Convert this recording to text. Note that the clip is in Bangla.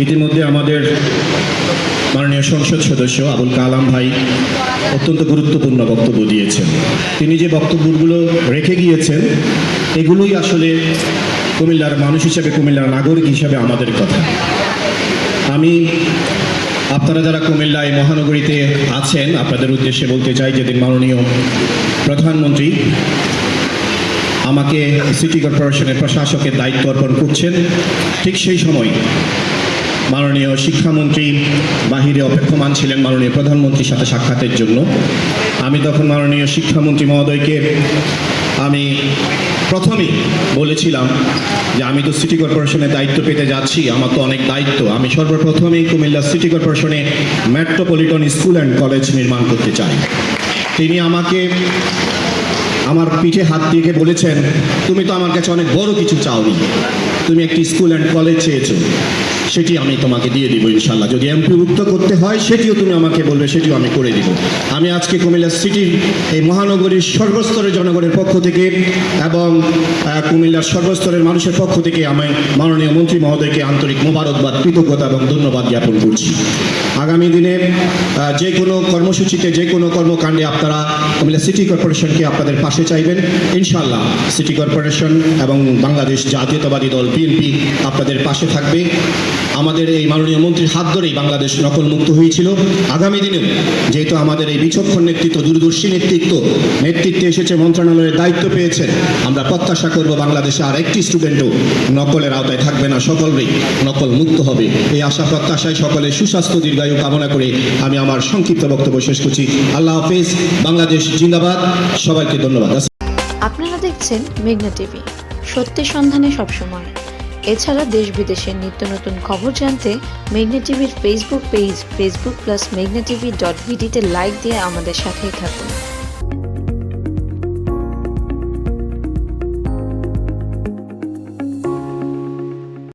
ইতিমধ্যে আমাদের মাননীয় সংসদ সদস্য আবুল কালাম ভাই অত্যন্ত গুরুত্বপূর্ণ বক্তব্য দিয়েছেন। তিনি যে বক্তব্যগুলো রেখে গিয়েছেন এগুলোই আসলে কুমিল্লার মানুষ হিসেবে, কুমিল্লার নাগরিক হিসেবে আমাদের কথা। আপনারা যারা কুমিল্লায় মহানগরীতে আছেন, আপনাদের উদ্দেশ্যে বলতে চাই, যেদিন মাননীয় প্রধানমন্ত্রী আমাকে সিটি কর্পোরেশনের প্রশাসকের দায়িত্ব অর্পণ করছেন, ঠিক সেই সময় মাননীয় শিক্ষামন্ত্রী বাহিরে অপেক্ষমান ছিলেন মাননীয় প্রধানমন্ত্রীর সাথে সাক্ষাতের জন্য। আমি তখন মাননীয় শিক্ষামন্ত্রী মহোদয়কে প্রথমেই বলেছিলাম যে আমি তো সিটি কর্পোরেশনের দায়িত্ব পেতে যাচ্ছি, আমার তো অনেক দায়িত্ব। আমি সর্বপ্রথমেই কুমিল্লা সিটি কর্পোরেশনে মেট্রোপলিটন স্কুল অ্যান্ড কলেজ নির্মাণ করতে চাই। তিনি আমাকে আমার পিঠে হাত দিয়ে বলেছেন, তুমি তো আমার কাছে অনেক বড় কিছু চাওনি, তুমি একটি স্কুল অ্যান্ড কলেজ চেয়েছো, সেটি আমি তোমাকে দিয়ে দিব ইনশাল্লাহ। যদি এমপিভুক্ত করতে হয় সেটিও তুমি আমাকে বলবে, সেটিও আমি করে দিব। আমি আজকে কুমিল্লা সিটির এই মহানগরীর সর্বস্তরের জনগণের পক্ষ থেকে এবং কুমিল্লার সর্বস্তরের মানুষের পক্ষ থেকে আমি মাননীয় মন্ত্রী মহোদয়কে আন্তরিক মোবারকবাদ, কৃতজ্ঞতা এবং ধন্যবাদ জ্ঞাপন করছি। আগামী দিনে যে কোনো কর্মসূচিতে, যে কোনো কর্মকাণ্ডে আপনারা কুমিল্লা সিটি কর্পোরেশনকে আপনাদের পাশে চাইবেন ইনশাল্লাহ। সিটি কর্পোরেশন এবং বাংলাদেশ জাতীয়তাবাদী দল বিএনপি আপনাদের পাশে থাকবে। আমাদের এই মাননীয় মন্ত্রীর হাত ধরেই বাংলাদেশ নকল মুক্ত হয়েছিল। আগামী দিনেও যেহেতু আমাদের এই বিচক্ষণ নেতৃত্ব, দূরদর্শী নেতৃত্বে এসেছে, মন্ত্রণালয়ের দায়িত্ব পেয়েছেন, আমরা প্রত্যাশা করব বাংলাদেশে আর একটি স্টুডেন্টও নকলের আওতায় থাকবে না, সকলেই নকল মুক্ত হবে। এই আশা প্রত্যাশায় সকলের সুস্বাস্থ্য দীর্ঘায়ু কামনা করে আমি আমার সংক্ষিপ্ত বক্তব্য শেষ করছি। আল্লাহ হাফেজ, বাংলাদেশ জিন্দাবাদ। সবাইকে ধন্যবাদ। আপনারা দেখছেন মেঘনা টিভি, সত্যের সন্ধানে সবসময়। এছাড়া দেশ বিদেশের নিত্য নতুন খবর জানতে মেঘনা টিভির ফেসবুক পেজ facebook+meghna tv.vd তে লাইক দিয়ে আমাদের সাথেই থাকুন।